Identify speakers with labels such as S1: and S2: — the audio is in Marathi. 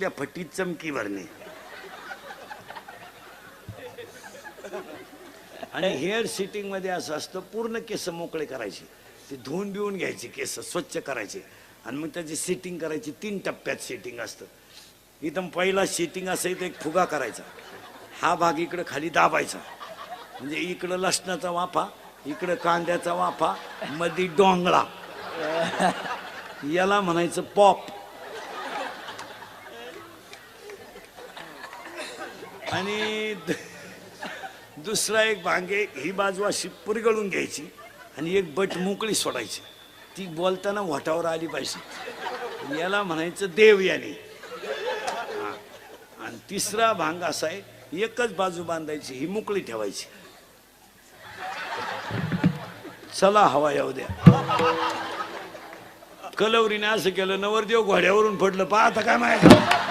S1: त्या फटीत चमकी भरणे. आणि हेअर सिटिंग मध्ये असं असतं, पूर्ण केस मोकळे करायचे, ते धुवून बिवून घ्यायचे, केस स्वच्छ करायचे आणि मग त्याची सेटिंग करायची. 3 टप्प्यात सेटिंग असतं. इथं पहिला सेटिंग असायचं, एक फुगा करायचा, हा भाग इकडं खाली दाबायचा, म्हणजे इकडं लसणाचा वाफा, इकडं कांद्याचा वाफा, मध्ये डोंगळा, याला म्हणायचं पॉप. आणि दुसरा एक भांगे, ही बाजू अशी पुरगळून घ्यायची आणि एक बट मोकळी सोडायची, ती बोलताना वाटावर आली पाहिजे, याला म्हणायचं देव याने. आणि तिसरा भांग असा आहे, एकच बाजू बांधायची, ही मोकळी ठेवायची. चला हवा येऊ द्या. कलवरीने असं केलं, नवरदेव घोड्यावरून पडलं, पाहता काय माहिती.